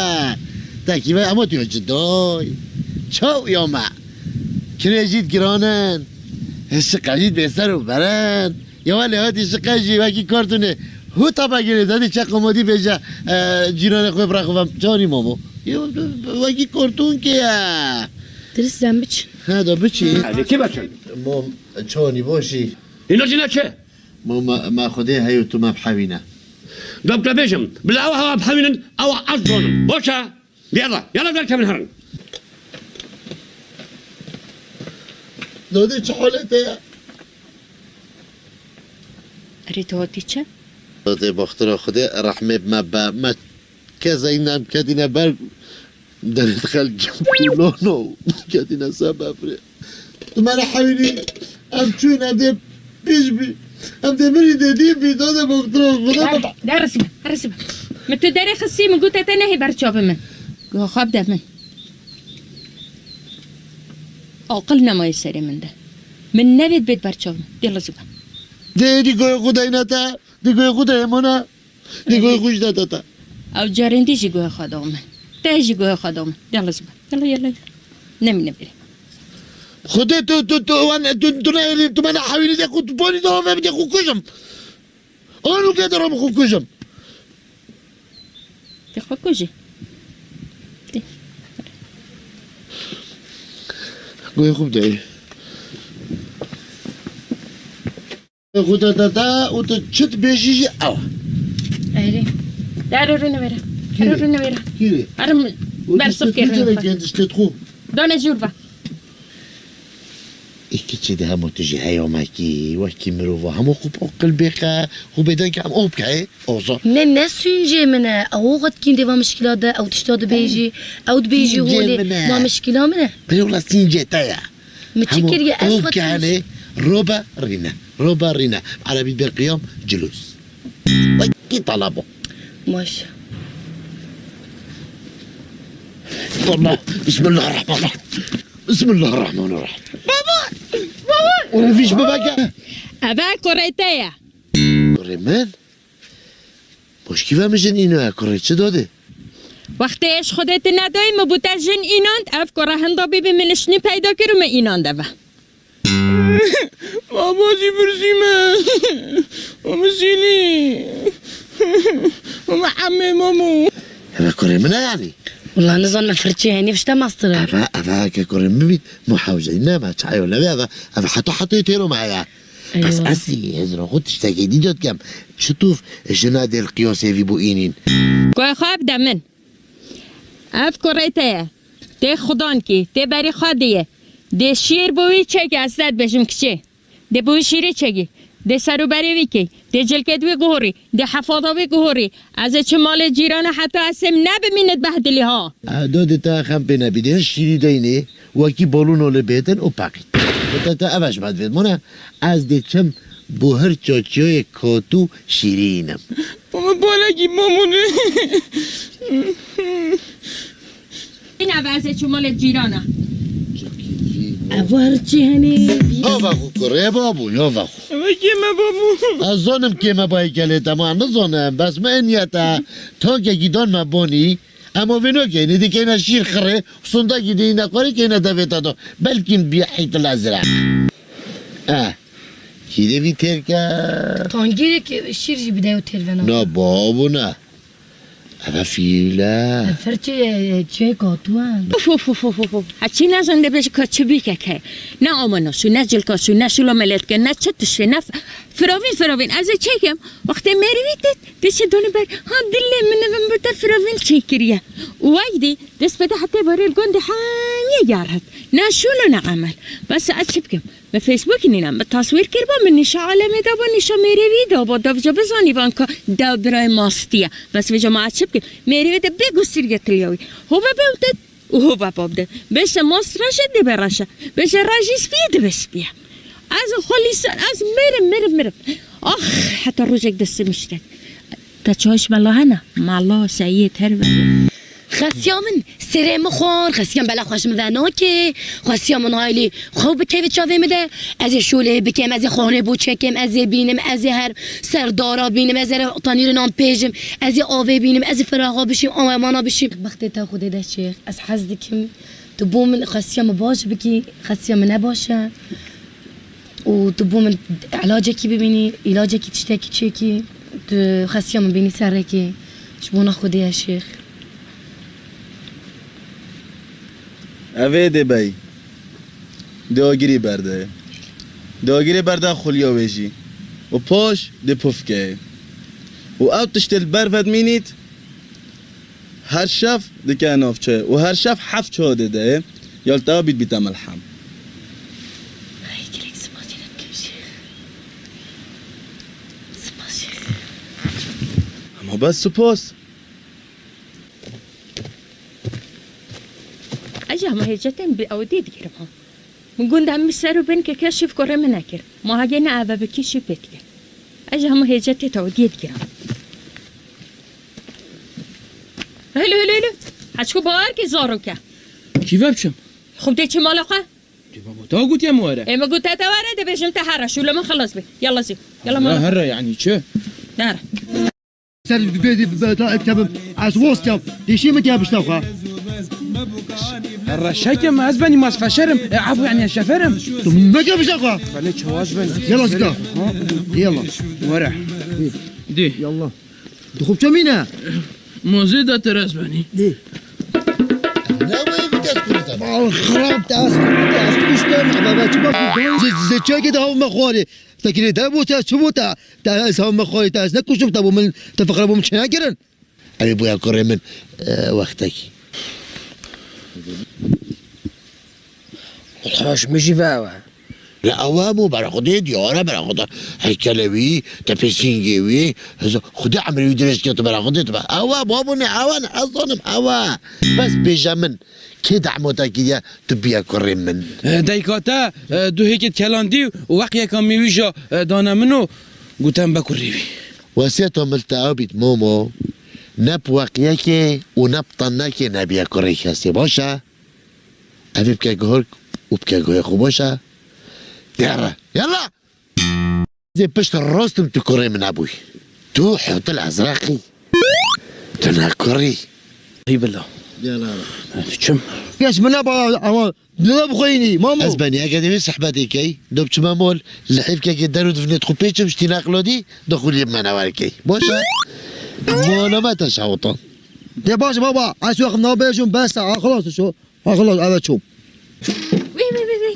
تکیوه اما توی جدای چاو یا ما کنیجید گرانن هشت قجید بسر رو برن یا ولی هاتی شقجی وکی کارتونه هو تابا گره دادی چه قمادی بیجا جیران خوی برا خوبم جانی مامو وکی کارتون که درست زن بچ ها دا بچی؟ هذه كيف بچن؟ مام چانی باشی اینا جنا چه؟ ما خوده هیو تو مبحوینه دكتور بيشم بالأوا هوا بحملن أو أصدون بوشا يلا ذلك من هرن داده چه حالته؟ ریتو هاتی چه؟ داده باختر خوده رحمه ما کذا اینم کدینه بر در ادخال جمعولانو کدینه سبب ره تو من حویلی ام چون ام ده پیش بی ام ده بری دیدی بی داده بکتر خدا درس با من تو داری خسی من گوته تا نهی برچاو من گوه خواب ده من عقل نمای سری من ده من نوید بید برچاو من دیل زبا دی گوی خدای نتا دی گوی خدای مانا دی گوی خوش داتا تا او جارندی جی گوه خدا من ده جی گوه خدا من دیل زبا یلا نمی نبیره خدای تو نه تو من حاویلی ده خود بانی ده و بدی خود کشم آنو که دارم خود کشم ده خود کجی گوی خوب دایی خدا دادا و تو چت بیشی آوا ایری در رو نمیره رو نمیره کیری ارم برسوف که رو نمیره دانه جور با ایکی چه ده همو تجی هیامکی وکی مروفا همو خوب اقل بخه خوب بدن که هم آب که آزا نه سونجه منه او قد کین دیوا مشکلات ده او تشتاد بیجی او بیجی هولی ما مشکلات منه بيقول سنجة تايا متشكر يا أسود كان روبا رينا عربي بالقيام جلوس وكي طلبه ماشي والله بسم الله الرحمن الرحيم بسم الله الرحمن الرحيم بابا ولا فيش بابا أبا كوريتايا ريمان مش كيف مجن إنه كوريت شو داده وقتش خودت نداری مبوتجن ایناند اف کره هندا بی منشنی پیدا کرم اینانده و بابا جی برسیمه ومسيلي ومحمي مامو هذا كوري منا يعني والله نظن فرتشي يعني فشتا ماستر هذا كوري مبي محاوجة إنما تعي ولا هذا حتى تيرو معايا بس أسي هزرا خود تشتاقي دي جد كم شطوف جنادي القياسي في بوئينين کوی خواب دمن اف کوریته ده خدان کی ده بری خادیه ده شیر بوی چگی اصلت بشم کچه ده بوی شیری چگی ده سرو بری ویکی ده جلکت وی گوری ده حفاظا وی گوری از چه مال جیران حتی اسم نبمینت بهدلی ها داد تا خم بنا بیده شیری دینه وکی بالون اول بیتن و پاکید تا اوش بعد وید مونه از ده چم بو هر چاچای کاتو شیرینم بابا بالگی مامونه این عوضه چه مال جیرانه افرچی هنی ها وخو کره بابو یا وخو کیمه بابو از زنم که ما بایی کلی تمام نزنم بس من نیتا تا که گیدان ما بانی اما وینو که نیدی که اینا شیر خره سنده گیدی اینا کاری که اینا دویتا دو بلکن بیا حیط الازرق کی دوی تیر که تانگیری که شیر جی بیده و تلوینا نه بابو نه اما فیلا فرچی چه کاتو هم هچی نزنده بشه که چه بیکه که نه آماناسو نه جلکاسو نه سلاملت که نه چتشه نه فراوین از چه کم وقتی میروید دست دونه بر ها دلی من بوده فراوین چه کریه وایدی دست بده حتی باری الگنده هنگه گرهد نه شلو نه عمل بس از چه بکم به فیسبوک نینم به تصویر کربا من نشا عالمه دا با نشا میروید با دا بزانی وان که دا برای ماستیه بس وجا ما از چه بکم میروید بگو سرگه تلیاوی هو ببودد و بابده بشه ماست رشد برشه بشه رجیس بیده بس بیا از خلیص از میرم آخ حتی روزک دست میشتد تا چاش ملا نه ملا سعید هر ولی خسیامن سرم خوار خسیام بلا خوش مدنا که خسیامن هایلی خوب کیف چاوی میده از شوله بکم از خانه بو چکم از بینم از هر سردارا بینم از هر طنیر نام پیجم از آوی بینم از فراغا بشیم آمانا بشیم وقتی تا خود ده شیخ از حزدکم تو بوم خسیام باش بکی خسیام نباشه و تو بوم علاجه کی ببینی علاجه کی تشتکی چی کی تو خسیام بینی سره کی شبونا خودی یا شیخ اوه ده بای داگیری برده خلیا ویجی و پاش ده پفکه و او تشتل برفت مینید هر شف ده که نافچه و هر شف 7 چه ده یالتا بیت ملحم اما بس سپاس اجا ما هجتن بأودي بيربهم گوند هم سر بین که کشف کره من نکر ما هگه نه اوه بکشی بتگه اجا همه هجتی تا دید گرم هلو هلو هلو هچکو باور که زارو که کی ببشم خب دی چی مالا خواه؟ دی بابا تا گوت یا مواره اما گوت تا واره دی بشم تحره شو ما خلاص بی یلا زی یلا مالا هره یعنی چه؟ نره سر بيدي بتكتب از وسط ديشي ما جابش توخا هره شکم از بنی ماس فشرم عفو یعنی شفرم ما جابش توخا ولی چواز بنی يلا زكا يلا ورع دی يلا دخوب جمينة موزی دا ترس بنی دي ناوي بتذكر خراب تاس كوش تم بابا زي تشاكي ده هم مخوري تكري ده بوتا شو بوتا تاس هم مخوري تاس نكوش تبو من تفقر ابو مش ناكرن أنا بويا كوري من وقتك الحاش مشي فاوا لا أوامو برا خدي ديارة برا خدا هيكلوي تبسينجيوي خدي عمري يدرس كده برا خدي تبع أوا بابوني أوا حصانم أوا بس بيجامن كده عموتاكية تبيا كوري من دایکاتا دو هیک کلاندی و وقتی کم میویجا دانا منو گوتم بکریوی وسيتهم ملتقابت مومو نب وقياكي ونب طناكي نبيا كوري خاسي باشا أبي بكا جهرك وبكا جهرك باشا يلا يلا زي بشت الروستم تكوري من أبوي تو حوت الأزرقي تناكوري هي بالله يلا چم كاش من ابا لا بخويني ماما أزباني أكاديمي صحباتي كي دوب شما مول لحيف كي دارو دفنت خوبيتشم شتي ناقلودي دخول يما نواركي باشا مولا ما تشعوطا يا باش بابا عايز وقت نابيجون بس خلاص شو خلاص هذا شو وی وی وی وی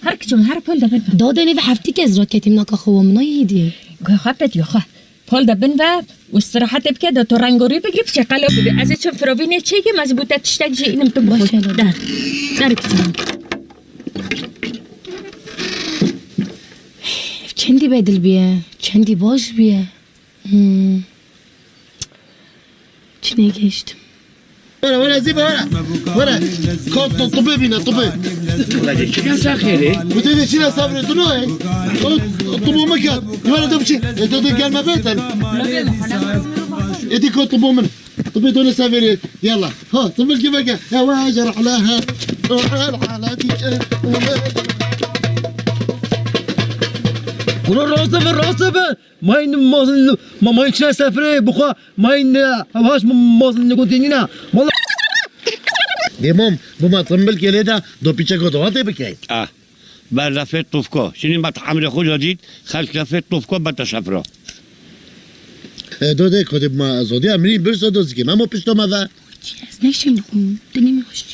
هرک جون هر پول دبن دادنی و هفتی که از راکتیم ناکا خوامنا یدی گوه خوابت یا خواه پول دبن و استراحت بکه دا تو رنگوری بگیب چه قلب ببی از چون فراوینه چه که مزبوطه تشتک جه اینم تو بخور باشه در در کجون چندی بدل بیه چندی باش بیه چنه گشتم ولا زيبه ولا كنت طبيب هنا طبيب چکم سخیره وتدري شنو صابر دنوي طبوا مكان ولا دمشي تدري قال ما بيتن يديك طبوا من طبي دون سافري يلا ها طب الجبكه يا واجر علىها على كل راسبه ما ين ما يكشنا سفري بخوا ما ين هواش ما نقولينا والله ديموم بما تنبل كده دو بيتشكو دواتي بكاي بر لفت طوفكو شنين بات عمري خود جديد خلق لفت طوفكو بتشفره دو ده كده ما زودي امري برسو دوزي ما مو بيشتو ما ذا از نشیم بخون دنی میخوشی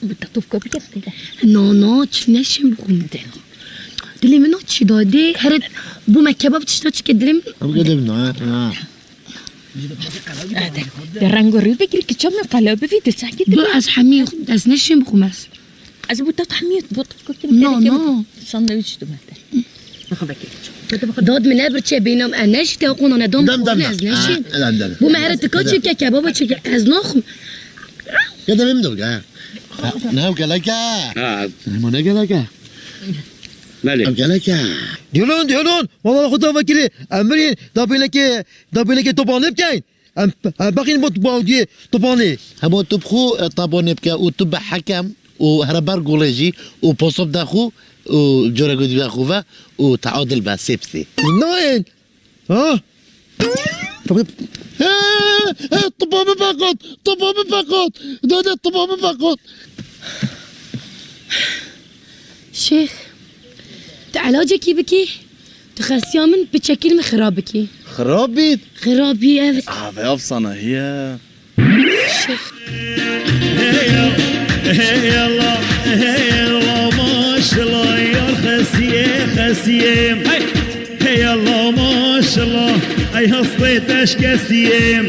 بتطوف كوبي كده نه چی نشیم بخون دلی منو چی داده هرد بو مکباب تشتا چی که دلیم ام كده بنا در رنگوری بگیری که چون قلب بی تو ساکت دو از حمی از نشیم بخون از از بوتا حمیت بوتا نه ساندویچ تو ماده داد من ابر چه بینم انش تا قونا ندام دم از نشیم دم بو مهرت کا چی که کباب چی از نخم كده بمدوغا نعم كلاكا منا كلاكا بله كلاكا ديالون والله خدا فكري امرين دابينك طباني بكاين باقي نموت باودي طباني همو تبخو طابوني بكا وتبع حكم وهربار جوليجي وبوصب داخو وجورا قد داخوفا وتعادل با سيبسي ناين ها طبابي فقط دادا طبابي فقط شيخ تعالجك بكي تخسيا من بشكل مخرابكي خرابيت خرابي أبد بأفصنا هي شيخ يلا ما شاء الله يا خسيم يلا ما شاء الله اي هصيتش كسيم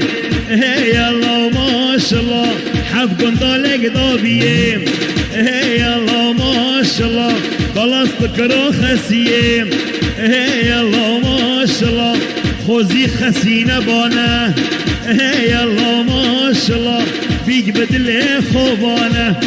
يلا ما شاء الله حب قنطلق ضابيم يلا ما شاء الله خلاص تكره خسيم يلا ما شاء الله خوزي خسينه بانه يلا ما شاء الله بيك بدل خوبانه